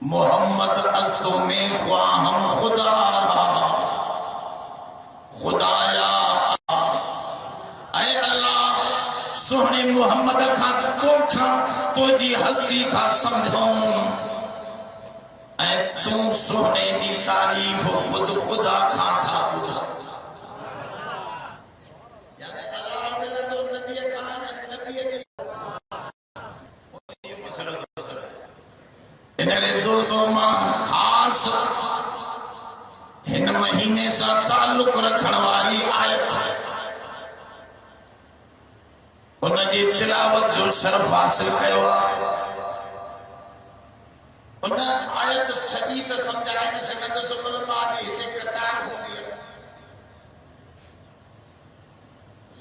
मोहम्मद अस्तु में ख्वाहम खुदा रहा खुदाया ऐ अल्लाह सोहने मोहम्मद खां तोखा तो जी हस्ती था समझाऊं ऐ तू सोहने जी तारीफ खुद खुदा खां था बुधा यानी अल्लाह मिला तो नबी कहां है नबी के इनरे दोस्तों मां खास इन महीने से ताल्लुक रखण वाली आयत उनकी तिलावत जो शर्फ हासिल कयो उन आयत सॼी त समझाए न सघंदुसि उलमा जी हिते कतार हूंदी आहे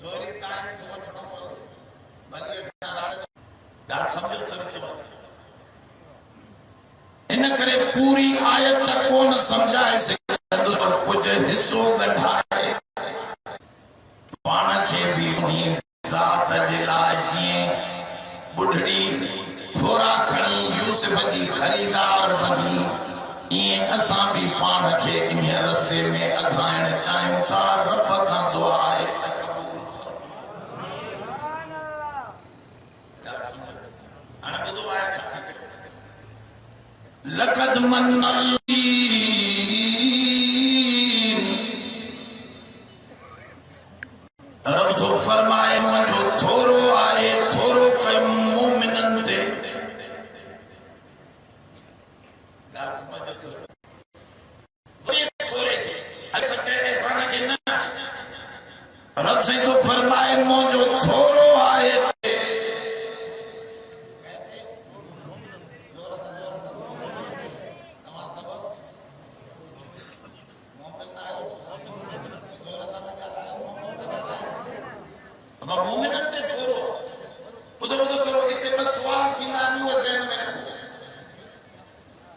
ज़ोरी टाइम थो वठणो पवे भली असां ॻाल्हि सम्झो सर इन करे पूरी आयत तक कोन समझाए सघंदुसि पर कुछ हिस्सो ॻंढाए पाण खे बि उन्ही ज़ात जे लाइ जीअं बुढ़ड़ी थोरा खणी यूसुफ जी ख़रीदार बनी ईअं असां बि पाण खे इन रस्ते में अघाइण चाहियूं था रब खां दुआ आहे त क़बूल हाणे ॿुधो आहे छा थी चए लक़द मन्नल रब तो फरमाए मुंहिंजो थोरो आहे थोरो कयो मोमिननि ते ॻाल्हि सम्झो थोरो वरी थोरे खे असां कंहिं एहसान खे न रब साईं तो फरमाए मुंहिंजो थोरो आहे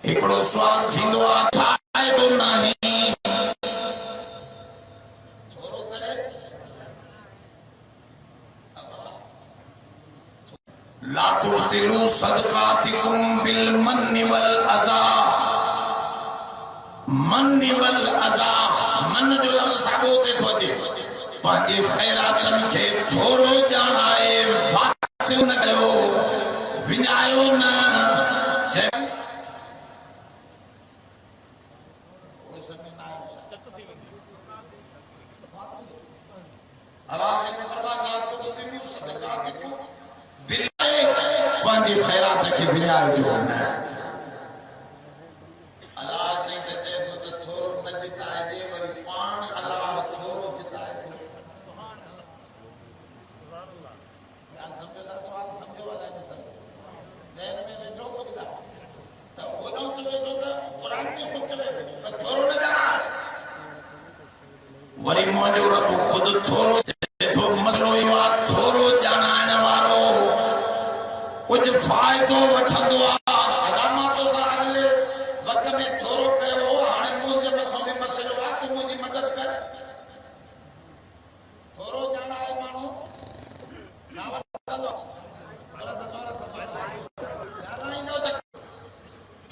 हिकड़ो सवाल थींदो आहे ठाहे थो नहीं थोरो करे ला तुब्तिलू सदक़ातिकुम बिल मन्नि वल अज़ा मन्नि वल अज़ा मन जो लफ़्ज़ साॻियो थिए थो अचे पंहिंजे ख़ैरातनि खे थोरो ॼाणाए बातिल न कयो विञायो न पंहिंजी ख़ैरात खे विञाइजो न अलाह साईं त चए थो त थोरो न जिताइजे वरी पाण अलाह थोरो जिताए थो ॻाल्हि सम्झो था सवाल सम्झो अलाए न सम्झो ज़हन में वेठो ॿुधंदा त होॾो थो वेठो त क़ुर में ख़ुदि चवे थो त थोरो न ॼाणा वरी मुंहिंजो रब ख़ुदि थोरो चए थो मसलो इहो आहे थोरो ॼाणाइण वारो कुछ फायदो वठंदो आहे मां तोसां अगले वक्त में थोरो कयो हो हाणे मुंहिंजे मथां बि मसइलो आहे तूं मुंहिंजी मदद कर थोरो ॼाणाए माण्हू छा वठंदो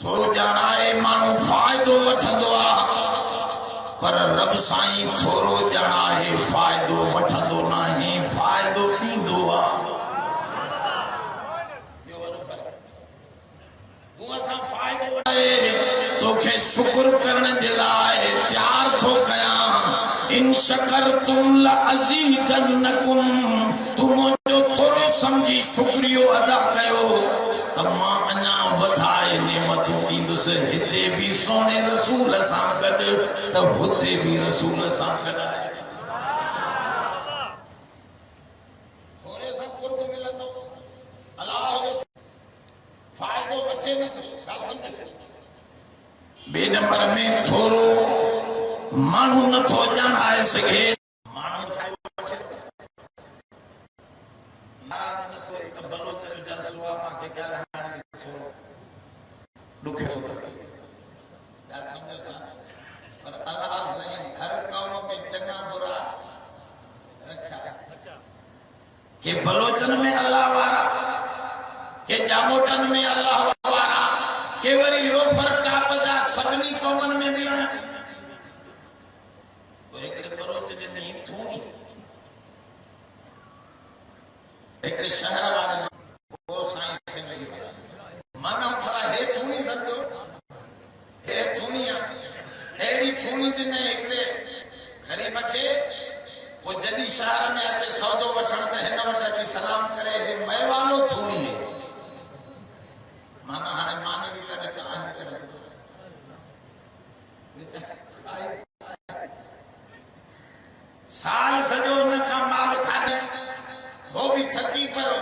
थोरो ॼाणाए माण्हू फ़ाइदो वठंदो आहे पर रब साईं थोरो ॼाणाए फ़ाइदो वठंदो नाहे फ़ाइदो ॾींदो आहे तोखे शुक्र करण जे लाइ तैयार थो कयां इन शकरतुम लअज़ीदन्नकुम तू मुंहिंजो थोरो समझी शुक्रियो अदा कयो त मां अञा वधाए नेमतूं ॾींदुसि हिते बि सोने रसूल सां गॾु त हुते बि रसूल सां गॾु आहे थोरे सां कुर्ब मिलंदो अलाह जो फ़ाइदो वठे नथो ॻाल्हि सम्झो बे नंबर में थोरो माण्हू नथो ॼाणाए सघे माण्हू छा वठे नाराज़ नथो त बलोच जो जलसो आहे मूंखे ॻाल्हाइण थोरो ॾुखे थो लॻे ॻाल्हि सम्झो था पर अलाह साईं हर क़ौम में चङा बुरा रखिया के बलोचन में अल्लाह वारा के जामोटन में अल्लाह वारा के वरी लोफर टाप जा सभिनी क़ौमनि में बि आहिनि। हिकिड़े बरोच ॾिनी थूणी हिकिड़े शहर वारे वो साईं सिंधी माना थोड़ा हे थूणी सम्झो हे थूणी अहिड़ी थूणी ॾिने हिकिड़े ग़रीब खे वो जॾहिं शहर में अचे सौदो वठण त हिन वटि अची सलाम करे हे मैवालो थूणी माना हाणे माने बि कॾहिं चांहि करे साल सॼो हुन खां माल खाधे वो बि थकी पियो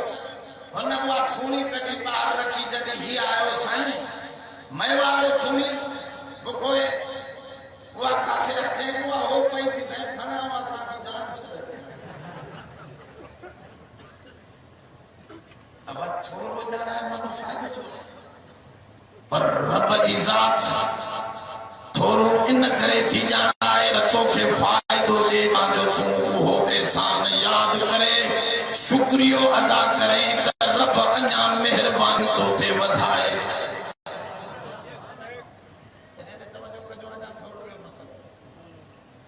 हुन उहा थूणी कढी ॿाहिरि रखी जॾहिं हीअ आयो साईं मैवालो थूणी बुखोए उहा काथे रखे उहा हो पई थी साईं खणा असांजी जान छॾे अब थोरो ॼाणाए माण्हू फ़ाइदो थो पर रब जी ज़ात थोरो इन करे थी ॼाणाए त तोखे फ़ाइदो ॾे जो तूं उहो एहसान यादि करे शुक्रियो अदा करे त रब अञा महिरबानी तो ते वधाए।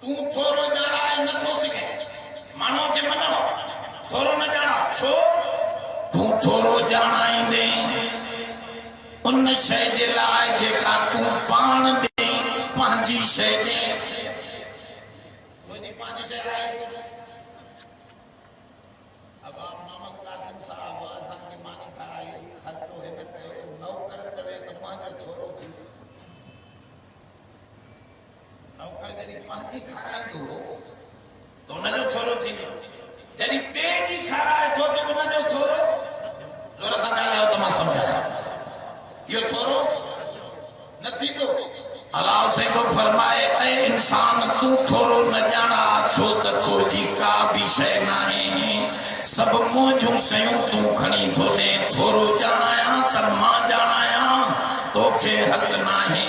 तू थोरो ॼाणाए नथो सघे माण्हू खे मनो थोरो न ॼाणा छो तू थोरो ॼाणाईंदे उन शइ जे लाइ जेका तूं पाण ॾे पंहिंजी शइ ॾे तुंहिंजी पंहिंजी शइ आहे। अब मोहम्मद कासिम साहब असांखे मानी खाराई ख़र्चो हिन कयो नौकर चवे त मुंहिंजो थोरो थी नौकर जॾहिं पंहिंजी खाराईंदो त हुनजो थोरो थींदो जॾहिं ॿिए जी खाराए थो त हुनजो थोरो जोर सां ॻाल्हायो त मां सम्झायां इहो थोरो न थींदो। अलाह सेंदो फरमाए ऐ इंसान तू थोरो न ॼाणा छो त तुंहिंजी का बि शइ नाहे सभु मुंहिंजूं शयूं तूं खणी थो ॾे थोरो ॼाणायां त मां ॼाणायां तोखे हक़ नाहे।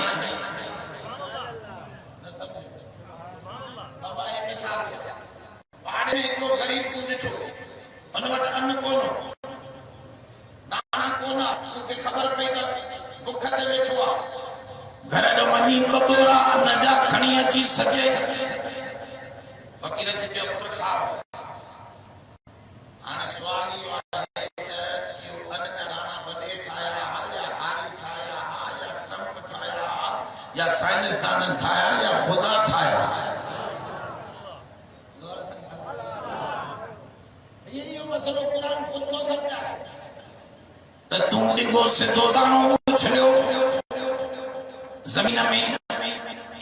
पहाड़ में हिकिड़ो ग़रीब तूं ॾिठो हुन वटि अन्न कोन दाना कोन तोखे ख़बर पई त बुख ते वेठो आहे घर ॾो वञी ॿ बोरा अन्न जा खणी अची सघे फ़क़ीर खे चयो पुट खाओ। हाणे सुवाल इहो आहे त इहो अन्न जा दाना वॾे ठाहिया या हारी ठाहिया या ट्रम्प ठाहिया या साइंसदाननि ठाहिया या ख़ुदा ठाहिया इहो मसलो क़ुरान ख़ुद थो सम्झाए त तूं ॾिघो सिधो दाणो उछलियो ज़मीन में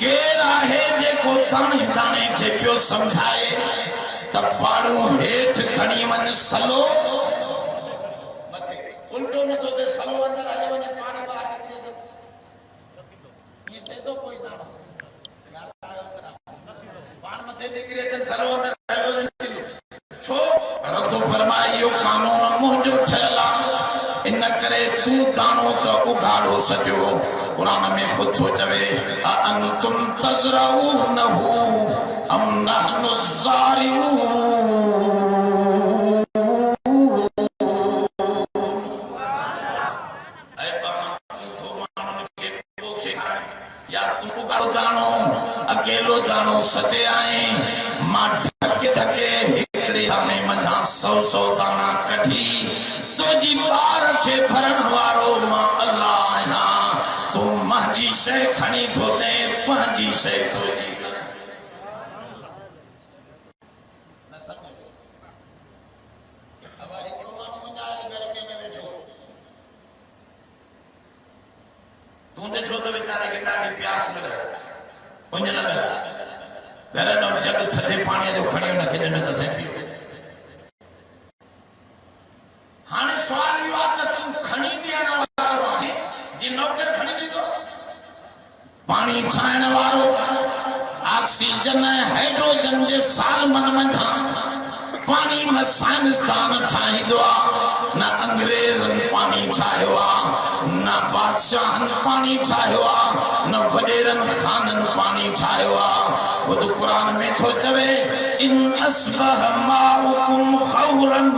केरु आहे जेको दाणे दाणे खे पियो सम्झाए त पाड़ू हेठि खणी वञ सलो मथे उल्टो नथो थिए सलो अंदरि हली वञे पाणी ॿाहिरि निकिरे ईअं थिए थो कोई दाणो पाण मथे निकिरे अचनि सलो अंदरि हलियो थींदो छो रब फरमाए इहो कानून मुंहिंजो ठहियल आहे इन करे तूं दाणो त उगाड़ो सॼो कुरान में ख़ुद थो चवे अंतुम तज़रऊनहु अम नहनु ज़ारिऊन ऐ तूं थो माण्हुनि खे पोखे खाए या तूं उगाड़ो दाणो अकेलो दाणो सटे आए मां ढके ढके हिकिड़े दाणे मथां 100 दाणा कढी तुंहिंजी ॿार खे भरण वारो मां अल्लाह आहियां तूं मुंहिंजी शइ खणी थो ॾे पंहिंजी शइ थो ॾे तूं ॾिठो त वीचारे खे ॾाढी प्यास लॻे उंज लॻल घर ॾों जग थधे पाणीअ जो खणी हुनखे ॾिनो त साईं पीओ। हाणे सुवाल इहो आहे त तूं खणी ॾियण वारो आहे जी नौकर खणी ॾींदो पाणी ठाहिण वारो ऑक्सीजन हाइड्रोजन जे सालमन मंझां पाणी न साइंसदान ठाहींदो आहे न अंग्रेज़नि पाणी ठाहियो आहे न बादशाहनि पाणी ठाहियो आहे न वॾेरनि ख़ाननि पाणी ठाहियो आहे ख़ुद क़ुरान में थो चवे इन अस्बह माउकुम खौरन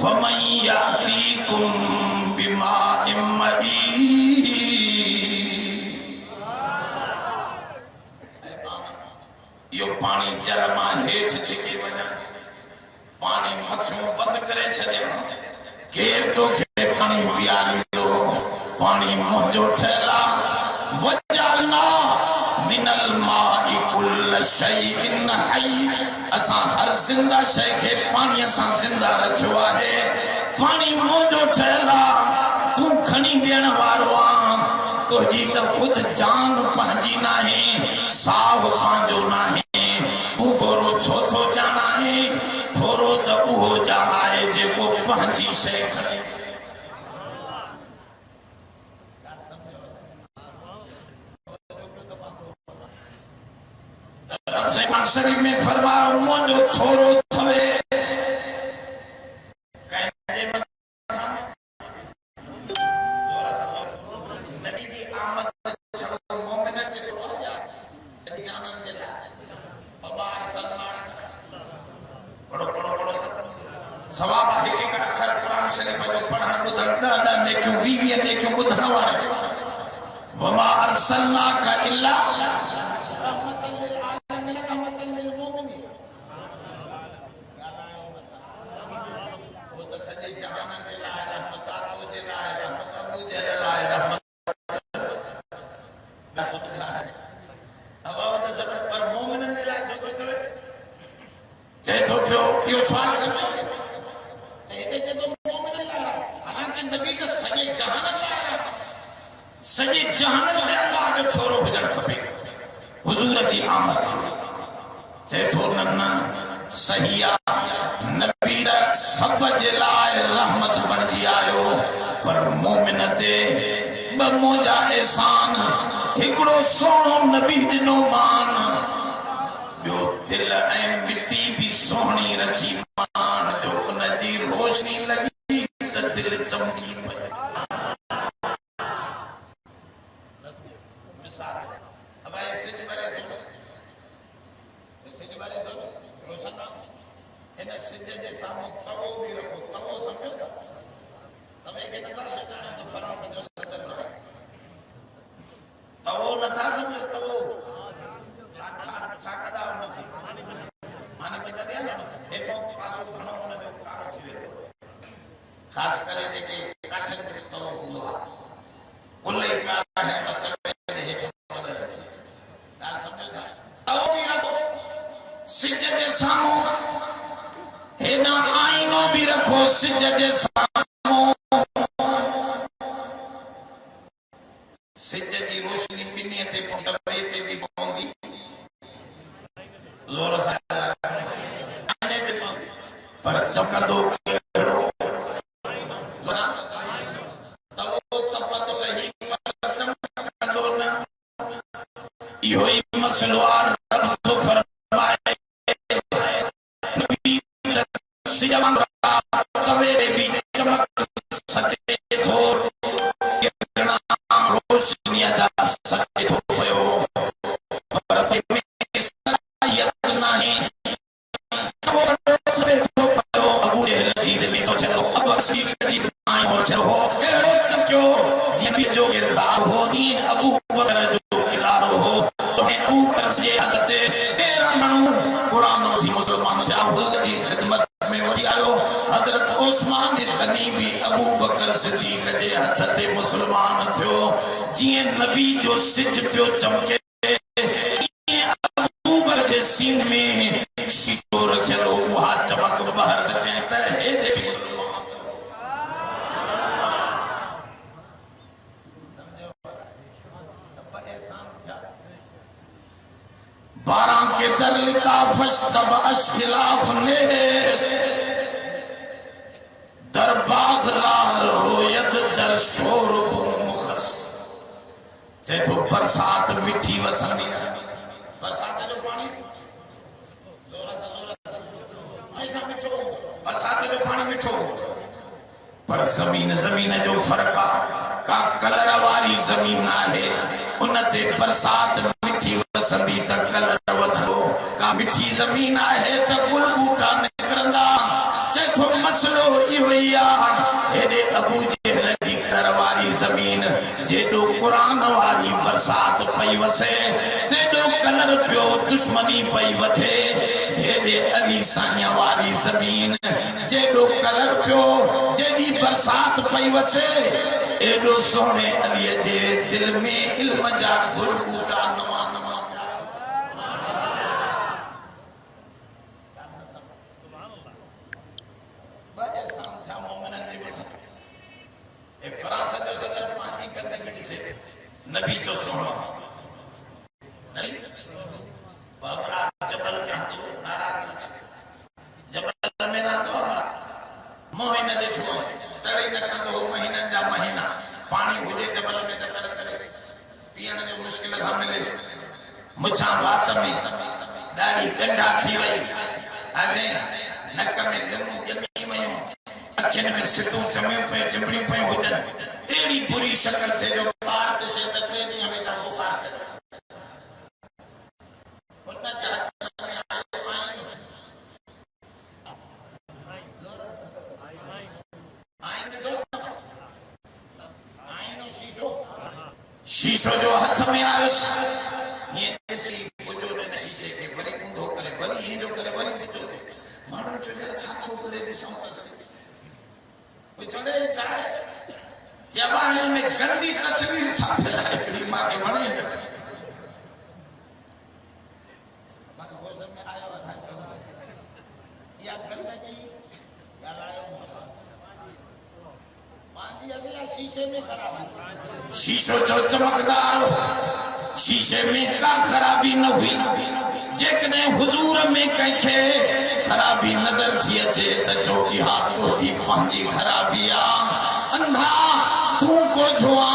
फमन यातीकुम बिमाइन मईन पानी चरमा हेठ छिके वञनि पानी मथियों बंद करे छॾियो केर तोखे पानी पीआरींदो पानी मुंहिंजो ठहियलु वजलना मिनल माई कुल शैइन हई असां हर जिंदा शइ खे पाणीअ सां जिंदा रखियो आहे पानी मुंहिंजो ठहियलु तूं खणी ॾियण वारो आहीं तुंहिंजी त ख़ुदि जान पंहिंजी नाहे साह पंहिंजो नाहे तूं गोरो छो थो ॼाणाए थोरो त उहो ॼाणाए जेको पंहिंजी शइ खणे शरीफ में फरमाया मुंहिंजो थोरो थवे नबी जी आमद छड़ो मोमिन जे दुआ सही जानन जे लाइ बाबा सल्लल्लाहु पढ़ो पढ़ो पढ़ो सवाब है कि अखर कुरान शरीफ जो पढ़ण बुधण ॾह नेकियूं 20 नेकियूं बुधण वारे वमा अरसलना का इल्ला सॼे जहान ते अल्लाह जो थोरो हुजण खपे हुजूर जी आमद चए थो न सही आहे नबी सब जे लाइ रहमत बणजी आयो पर मोमिन ते ॿ मुंहिंजा एहसान हिकिड़ो सोणो नबी ॾिनो मान ॿियो दिल ऐं मिटी बि सोहणी रखी मान जो उन जी रोशनी लॻी त दिल चमकी पई सिज जे साम्हूं तवो बि रखो तवो सम्झो था तवे खे नथा सुञाणो त फलां सॼो सदर तवो नथा सम्झो तवो छा कंदा हुनखे मानी बचंदी आहे न हेठो पासो घणो हुनजो कारो थी वेंदो ख़ासि करे जेके काठनि जो तवो हूंदो आहे कुल ई कारा आहिनि मतलब हेठो ॻाल्हि सम्झो था तवो बि रखो सिज जे साम्हूं हेना आईनो भी रखो सिज जे साम्हूं सिज जी रोशनी पिनीअ ते पवे ते भी पवंदी ज़ोर सां आईने ते पवंदी पर चमकंदो कहिड़ो तवो तपंदो सही पर चमकंदो न इहो ई मसलो आहे रब थो फरमाए तवे भी चमक सके थो रोशनी जा सके थो पियो पर सलाहियत नहीं तो रोशनी थो पियो अबू जहल जी दिल में तो चलो अब सी कदी आयो और चलो एड़ो चमकियो जिन जो किरदार हो दी अबू बकर जो किरदार हो तो अबू बकर से हदते तेरा मानू कुरान जी मुसलमान जा हुजूर जी खिदमत में वही आयो हजरत उस्मान गनी भी अबू बकर सिद्दीक जे हथ ते मुसलमान थियो जिए नबी जो सिज पियो चमके अबू बकर जे सीन में शीशो रखियल उहा चमक बाहर सके त हेदे भी बारह के दर लिताफश तब अशखिलाफ ने दर बाग लाल रोयत दर शोर मुखस ते तो बरसात मिठी वसंदी बरसात जो पानी ऐसा मिठो बरसात जो पानी मिठो पर जमीन जो फर्क का कलर वाली जमीन आहे उन ते बरसात मिठी वसंदी त कलर वधो का मिठी जमीन आहे त गुल बूटा निकरंदा चेथो मसलो इहो ई आहे हेॾे अबू जहल जी कर वाली जमीन जेॾो कुरान वारी बरसात बरसात पई वसे तेडो कलर पियो दुश्मनी पई वधे हेडे अली साईं वाली जमीन जेडो कलर पियो जेडी बरसात पई वसे एडो सोने अली जे दिल में इल्म जा गुल बूटा नवा नवा फ्रांस जो सदर पानी गंदगी से नबी जो सुनो नहीं बाबरा जबल में तो नाराज मच जबल में ना तो हमारा मोहिन देखो तड़े न कंदो महीना जा महीना पानी हुजे जबल में त कर करे पीण जो मुश्किल सा मिले मुछा बात में दाढ़ी गंडा थी वई अजे नक में लिमू जमी वयो अखिन में सितू जमियो पे चिमड़ी पे हुजन एड़ी बुरी शक्ल से जो पार से तकले नहीं हमें जा बुखार करे उन्ना जात में आईनो शीशो जो हाथ में आयो ये ऐसी बुजुर्ग ने शीशे के बड़ी ऊंधो करे बड़ी ही जो करे बड़ी बुजुर्ग मानो जो छा छो करे दिसम त चले चाहे जवान में गंदी तस्वीर साथ है मां के बने मां वो सब में आया था या गंदगी या लायो मांदी अगला शीशे में खराब शीशो जो चमकदार शीशे में का खराबी न हुई जेकने हुजूर में कखे खराबी नजर थी अचे त जो इहा तो जी पंहिंजी खराबी आ अंधा तू को जुआ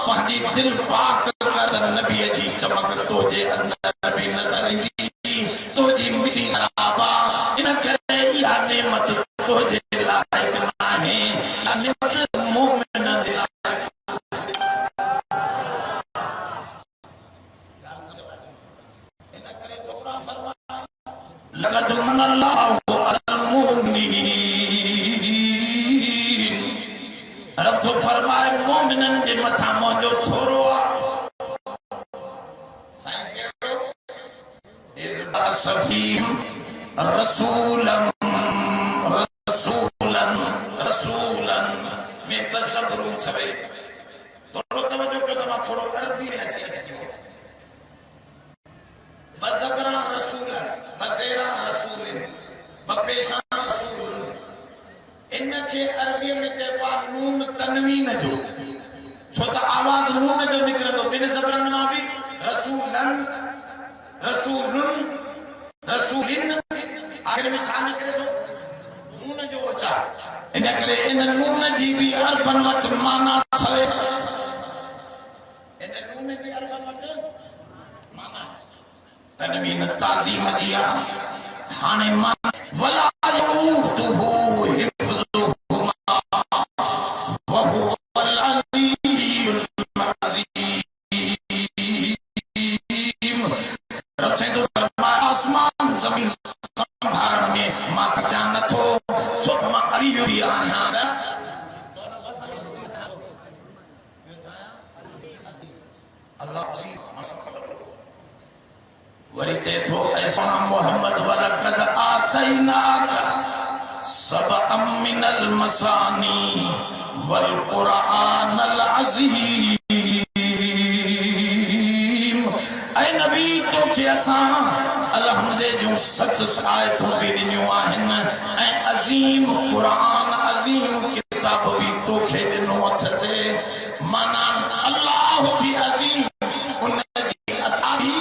पंहिंजी दिल पाक कर नबी जी चमक तो जे अंदर भी नजर ईंदी तो जी मिटी खराब आ इन करे इहा नेमत तो जे लायक नाहे या नेमत मोमिन जे लायक इन करे तोरा फरमा लक़द मन अल्लाहु अलल मुमिनीन रब तो फरमाए मोमिनन जे मथा मोजो थोरो आ साईं केड़ो इज़बा सफीम रसूलन रसूलन रसूलन में बसब्रु छवे थोरो तवज्जो कयो त मां थोरो अरबी में अची अटकियो बसब्रा रसूलन बसेरा रसूलिन बपेशा रसूल इनके अरबी में चेबा नून तनवीन जो छो त आवाज नून जो निकरंदो बिन ज़बरन मां भी रसूलन रसूलुन रसूलिन आखिर में छा निकरे तो नून जो उचा इन करे इन नून जी भी अरबन वट माना छवे इन नून जी अरबन वट माना तनवीन ताज़ीम जी आ हाने मान वला युतहु हिफ्ज़ुहुमा व हुवल अलीयुल अज़ीम रब से तो फरमाया आसमान जमीन संभारण में मां तका न थो सो मां अरियो ही आया अल्लाह जी वरी चे थो ऐसा मोहम्मद वलकद आतैनाका सबअम मिनल मसानी वल कुरानल अज़ीम ऐ नबी तो के असा अलहमद जो सच आयतों भी दिनियो आहन ऐ अजीम कुरान अजीम किताब भी तो के दिनो अथसे माना अल्लाह भी अजीम उन जी अता भी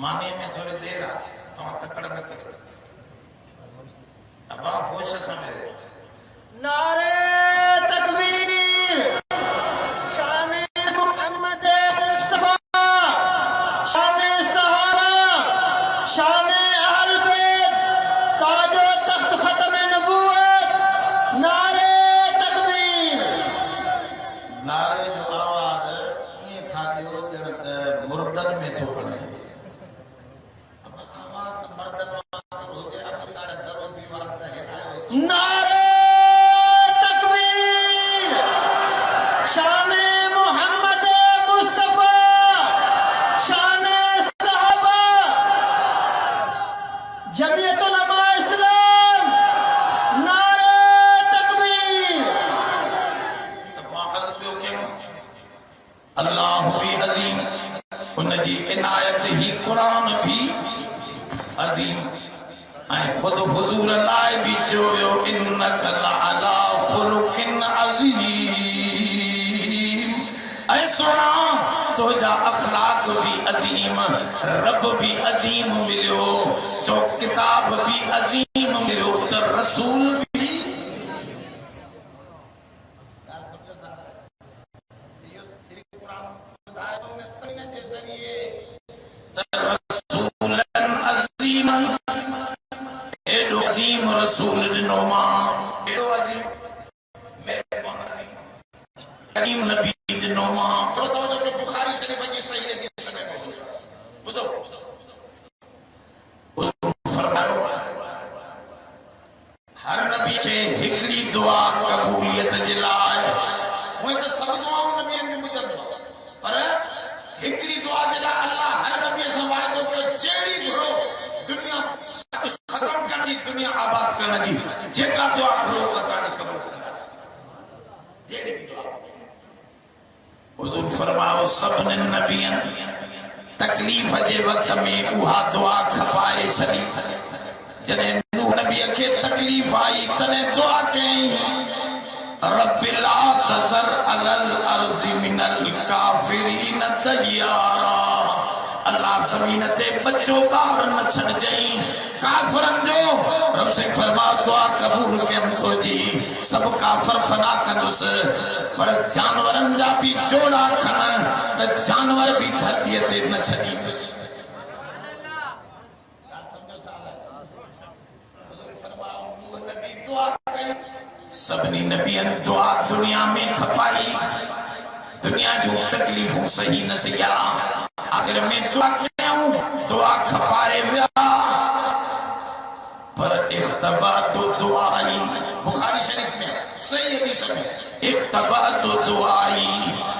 माने में थोड़ी देर तो तकड़ न करो अब आप होश समझे नारे तकबीर शाने मोहम्मद मुस्तफा शाने सहाबा शाने अहल बैत ताजो तख्त खत्म नबूवत नारे तकबीर नारे जो आवाज ये था जो जन मुर्दन में तो बने नारे तकबीर, शाने मोहम्मद मुस्तफा, शाने साहबा, जमीयत उलमा इस्लाम, नारे तकबीर। अल्लाह भी अजीम, उनजी इनायत ही कुरान भी अजीम, खुद हुजूर लाए भी चयो वियो इन्नका लअला खुलुकिन अजीम। ऐ सोना तुझा अखलाक भी अजीम, रब भी अजीम मिलियो, जो किताब भी अजीम मिलियो, तो रसूल भी हर नबी खे हिकड़ी दुआ कबूलियत जे लाइ, उहे त सब दुआऊं नबियन में ॿुधंदो, पर हिकड़ी दुआ जे लाइ अल्लाह हर नबी सां वाइदो कयो, जहिड़ी घुरो दुनिया खत्म करण जी, दुनिया आबाद करण जी, जेका दुआ घुरो अता जी कबूल कंदासीं, जहिड़ी बि दुआ। हुजूर फरमायो सभिनी नबियन तकलीफ़ जे वक़्त में उहा दुआ खपाए छॾी। जॾहिं नूह नबीअ खे तकलीफ़ आई तॾहिं दुआ कयईं, रब्बि ला तज़र अलल अर्ज़ि मिनल काफ़िरीन दय्यारा। अल्लाह ज़मीन ते बच्चो ॿार न छॾिजईं काफ़िरनि जो। रब से फरमा दुआ क़बूल कयमि तुंहिंजी, सब काफ़िर फना कंदुसि, पर जानवरनि जा बि जोड़ा खण त जानवर बि धरतीअ ते न छॾींदुसि। सभिनी नबियन दुआ दुनिया में खपाई, दुनिया जो तकलीफूं सही न सघिया, आखिर में दुआ कयूं, दुआ खपाए विया, पर इख्तबा तो दुआई, बुखारी शरीफ में सही हदीस में इख्तबा तो दुआई,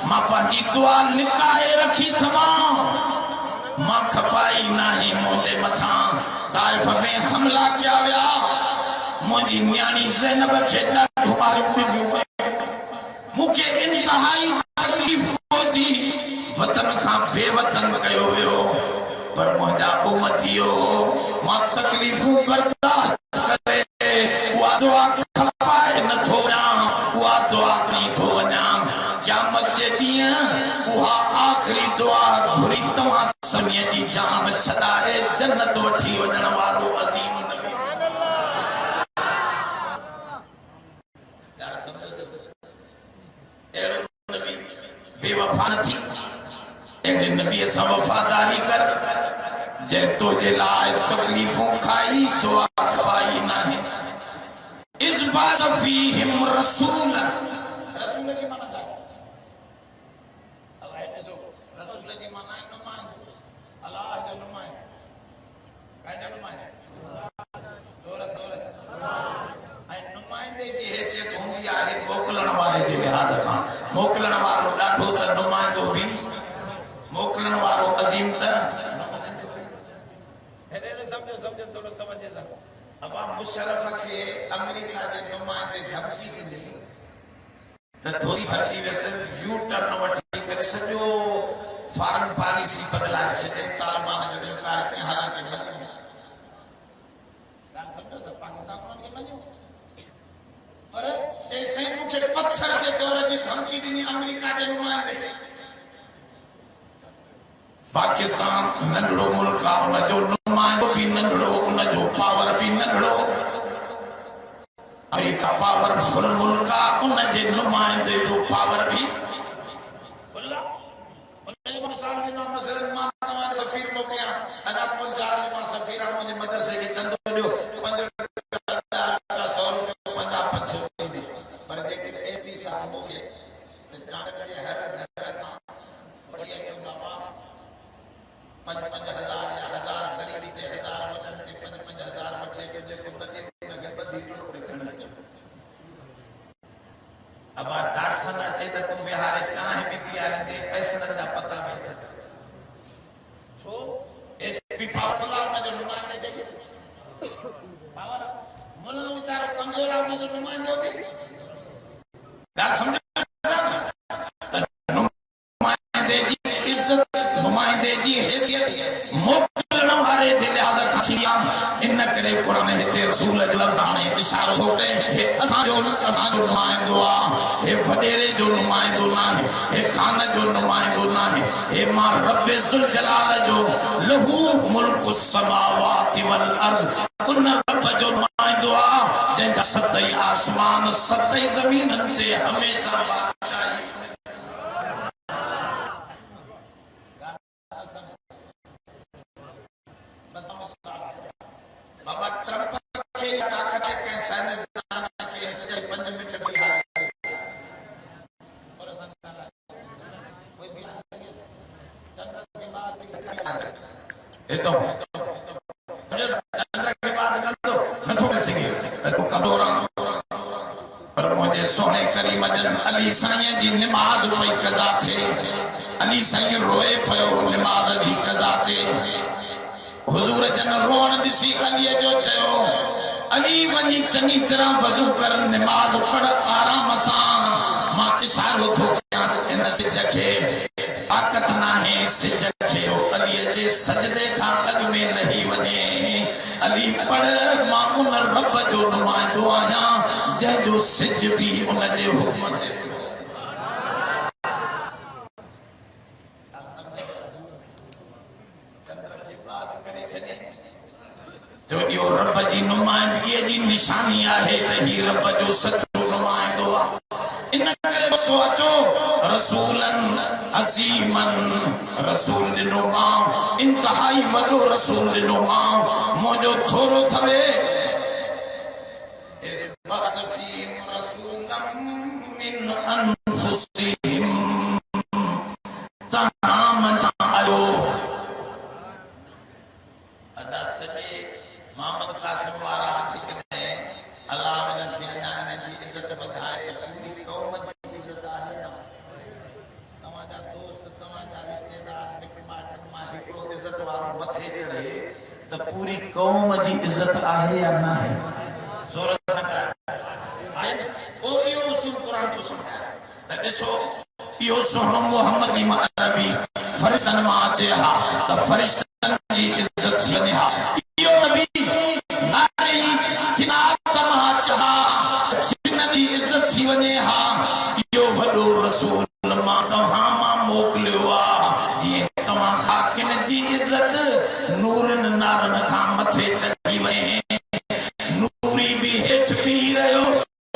मां पंहिंजी दुआ लिकाए रखी थमा, मां खपाई नाहे मुंहिंजे मथां। ताइफ में हमला कया विया, मुझी न्याणी ज़ैनब खे ॾाढो मारियूं मिलियूं, मूंखे इंतहाई तकलीफ़ पहुती, वतन खां बेवतन कयो वियो, पर मुंहिंजा उम्मतियो मां तकलीफ़ूं बर्दाश्त करे उहा दुआ खपाए नथो वञा, उहा दुआ कई थो वञा। क़यामत जे ॾींहुं उहा आख़िरी दुआ घुरी तव्हां समीअ जी जान छॾाए जन्नत वठी वञण वारो अज़ीम नबी। बेवफा न थी, अहिड़े नबीअ सां वफ़ादारी कर, जंहिं तुंहिंजे लाइ तकलीफ़ूं खाई दुआ खपाई नाहे। इस बात फीहिम रसूल, रसूल जी माना छा आहे? अब है ॾिसो, रसूल जी माना आहे नुमाइंदो, अल्लाह जो नुमाइंदो, कंहिंजो नुमाइंदो? ऐं नुमाइंदे जी हैसियत हूंदी आहे मोकिलण वारे जे लिहाज़ खां। मोकिलण वारो ॾाढो त नुमाइंदो बि, मोकिलण वारो अज़ीम त सम्झो सम्झो थोरो तवजो सां। अबा मुशर्रफ खे अमेरिका जे नुमाइंदे धमकी ॾिनी त थोरी भरती वियसि, यू टर्न वठी करे सॼो फॉरेन पॉलिसी बदिलाए छॾे, तालिबान जो इनकार कयईं, हालांकि मञियो सम्झो त पाकिस्तान उन्हनि खे मञियो, पर चई मूंखे पत्थर जे दौर जी धमकी ॾिनी अमेरिका जे नुमाइंदे। पाकिस्तान नंढड़ो मुल्क आहे, उनजो नुमाइंदो बि नंढड़ो, उनजो पावर बि नंढड़ो। अमेरिका पावरफुल मुल्क आहे, उनजे नुमाइंदे जो पावर बि सफ़ीर मोकिलियां, अदा मां सफ़ीर मुंहिंजे मदरसे खे चंदो ॾियो, 100 रुपया 50-500 ॾींदे, पर जेकॾहिं एपी साहब मोकिले त चांद जे हर घर खां वठी अचो बाबा 5-5 हज़ार या 1000 ग़रीब ते 1000 वॾनि ते 5-5 हज़ार वठी अचो, जेको न ॾे हुनखे ॿधी टुकड़े खणी नुमाइंदो भी ॻाल्हि सम्झ नुमाइंदे जी इज्जत नुमाइंदे जी हैसियत मोकिलण वारे जे लिहाज़ खां थी इन करे क़ुरान हिते रसूल जो लफ़्ज़ हाणे इशारो थो कए हे असांजो नुमाइंदो आहे हे वॾेरे जो नुमाइंदो न आहे हे ख़ान जो नुमाइंदो न आहे हे मां रब ज़ुल जलाल जो लहू मुल्कु समावाति वल अर्ज़ उन रब जो नुमाइंदो आहे जंहिंजा सतई आसमान सतई ज़मीननि ते हमेशह बादशाही बाबा ट्रंप खे ताकत के साइंसदान खे इसके 5 मिनट भी हाल ये तो चंद्र की बात कर दो न तो कैसे तो कमोरा पर मुझे सोने करीम जन अली साईं जी नमाज पई कज़ा थे अली साईं रोए पयो नमाज जी कज़ा थे हुजूर जन रोन दिसी अली जो चयो अली वनी चंगी तरह वजू कर नमाज पढ़ आराम सां मां इशारो थो कयां इन सिज खे ताकत ना है सिज खे अली जे सजदे खां अग में नहीं वने अली पढ़ मां उन रब जो नुमाइंदो आहियां जंहिंजो सिज भी उन जे हुक्म ते जो यो रब जी नुमाइंदगी जी निशानी आहे त ही रब जो सचो नुमाइंदो आहे इन करे तो अचो रसूलन असीमन रसूल दिनो मां इंतहाई वॾो रसूल दिनो मां मुंहिंजो थोरो थवे इस बसफीम रसूलम मिन अनफुसिहिम तमाम आयो अदा सजे मोहम्मद कासिम वारा ठीक ने अल्लाह ने खे जी इज्जत वधाए त पूरी कौम जी इज्जत आहे न तव्हांजा दोस्त तव्हांजा रिश्तेदार मिट माइटनि मां हिकिड़ो इज्जत वारो मथे चढ़े त पूरी कौम जी इज्जत आहे या न आहे सूरत संग्रह आहे न ओ इहो उसूल क़ुरान जो सम्झाए त ॾिसो इहो सुहिणो मोहम्मद जी मां अरबी फरिश्तनि मां अचे हा त फरिश्तनि जी इज्जत थी वञे हा इहो नबी नारी जिनात मां चाहा जिन जी इज्जत थी वञे हा इहो वॾो रसूल मां तव्हां मां मोकिलियो आहे जीअं तव्हां हाकिम जी इज्जत नूरनि नारनि खां मथे चढ़ी वञे नूरी बि हेठि बीह रहियो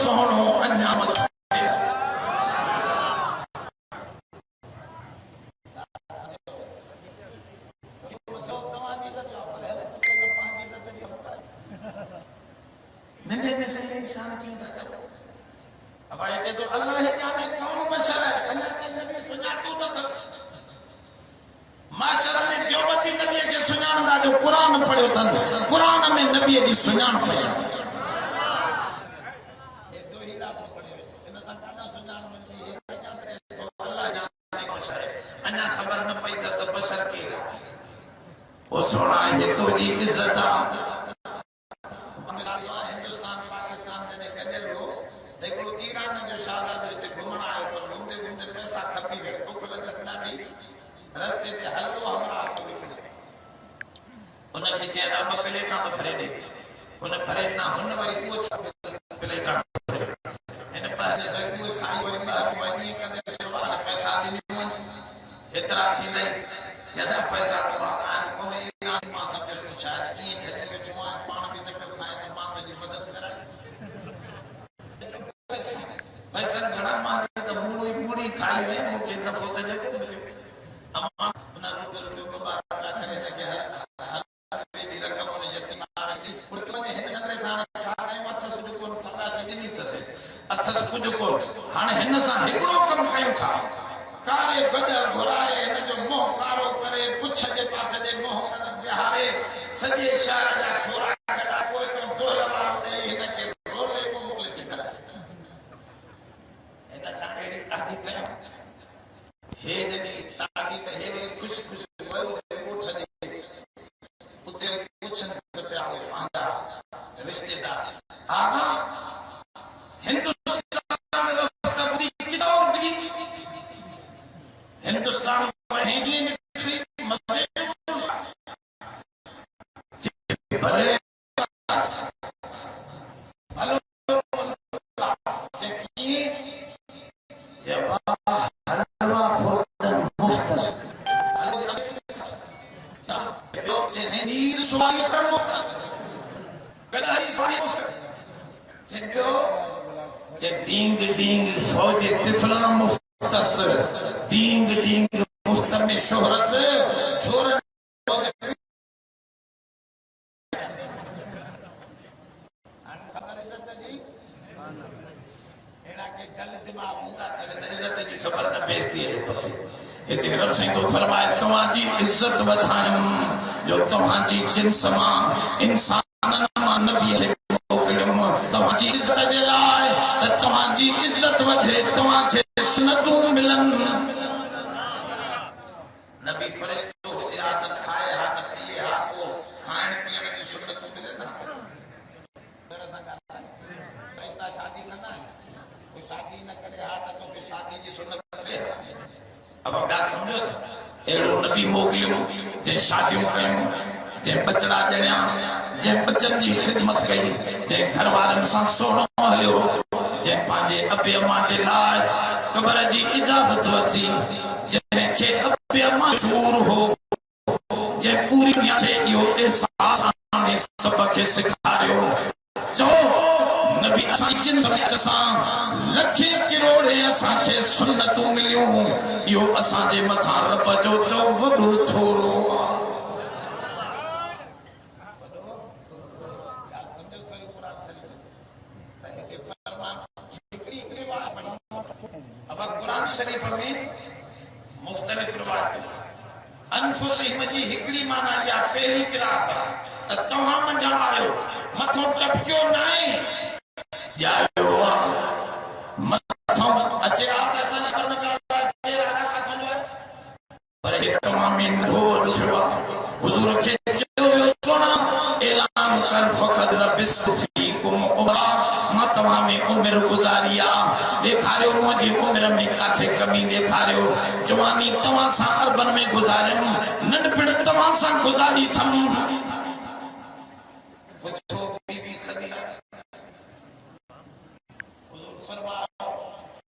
सुहिणो अञा मथे नंढे में से इंसान की था अब आए तो अल्लाह है जाने कौन बशर है अल्लाह ने नबी सुजातो न थस माशर में देवबंदी नबी के सुजान दा जो कुरान पढ़ियो थन कुरान में नबी जी सुजान पढ़ियो ये दो ही रात पढ़ियो इन सा काना सुजान मिलदी है तो अल्लाह जाने को शायद अन्ना खबर न पई त बशर के ओ सोना ये तो जी इज्जत हिंदुस्तान पाकिस्तान ने कदल हो देखो ईरान जो शहजादो इते घुमण आयो पर घूमते घूमते पैसा खपी गए भूख लगस ना भी रास्ते ते हलवो हमरा को निकले उन खे चेदा प्लेटा तो भरे दे उन भरे ना हुन वरी को प्लेटा इन बाहर से कोई खाई वरी बाहर वनी कदे से वाला पैसा दी इतना थी नहीं ज्यादा पैसा तो को ईरान मा सब तो शायद ये घरे में जुआ पान भी तक खाए तो मां जी मदद कराए पैसा घणा मांगे तो मूड़ी खाई में मुझे नफो तो जको अम्मा उन रुपयो को बार करे न के हल दी रकम ने यतीम इस पुरतो ने हिन करे साण छा कयो अथस कुछ कोन तलाशी ॾिनी अथस अथस कुछ कोन हाणे हिन सां हिकिड़ो कम कयूं था कारे गॾ घुराए हिन जो मोह कारो करे पुछ जे पासे दे मोह कर बिहारे सॼे शहर जा छोरा गॾा कोई तो दोल वारो ॾेई हिन खे रोले को मोकिले ॾींदासीं हिन सां अहिड़ी तादी कयूं हे जॾहिं तादी त हेॾी ख़ुशि ख़ुशि वियो ॻोठ ॾे उते पुछनि पिया पंहिंजा रिश्तेदार आहा हिंदुस्तान रफ्ती चितौर दी हिंदुस्तान वहीं मजे भले हेलो चेकी जवाब हलवा खुर्दन मुफ्तस नीर सुवाई कर मुफ्तस कदाई सुवाई मुफ्तस चेक्यो जे डींग डींग फौज तिफला मुफ्तस डींग डींग मुफ्त में शोहरत शोहरत खबर न बेइज्जती है इते रब से तो फरमाए तवाजी इज्जत वधायम जो तवाजी जिन्स मां इंसान मां नबी से मोकलम तवाजी इज्जत जे लाए त तवाजी इज्जत वधे तवाखे सुन्नतूं मिलन नबी फरिश्तो हुजे हा त खाए हा न पिए हा को खाइण पीअण जी सुन्नतूं मिलन हा फरिश्ता शादी कंदा कोई शादी न करे हा त तो शादी जी सुन्नत मिले अब ॻाल्हि समझो अहिड़ो नबी मोकिलियो जंहिं शादियूं कयूं जंहिं बचड़ा ॼणिया जंहिं बचनि जी ख़िदमत कई जंहिं घर वारनि सां सुहिणो हलियो जंहिं पंहिंजे अबे अम्मा जे लाइ क़बर जी इजाज़त वरिती जंहिंखे अबे अम्मा शूर हो जंहिं पूरी दुनिया खे इहो एहसास हाणे सभ खे सेखारियो चओ नबी असांजी जिन समझ सां लखे करोड़े असांखे सुन्नतूं मिलियूं इहो असांजे मथां रब जो चओ वॾो थोरो कुरान शरीफ में मुख्तलिफ रिवायतूं अनफुसिहिम जी हिकड़ी माना या पहिरीं क़िरात त तव्हां मंझां आयो मथो टपकियो न आहे ॼायो मथो अचे हा त असां पर न केर आरा काथो जो पर हिकु तव्हां में नंढो वॾो थियो आहे हुज़ूर खे चयो वियो सोना ऐलान कर फ़क़त लबिस्तु फ़ीकुम उमरा मां तव्हां में उमिरि गुज़ारी आहे ॾेखारियो मुंहिंजी उमिरि में काथे कमी ॾेखारियो जवानी तव्हां सां अरबन में गुज़ारियमि नंढपिण तव्हां सां गुज़ारी थमि पुछो बीबी ख़दीजा हुज़ूर फरमाया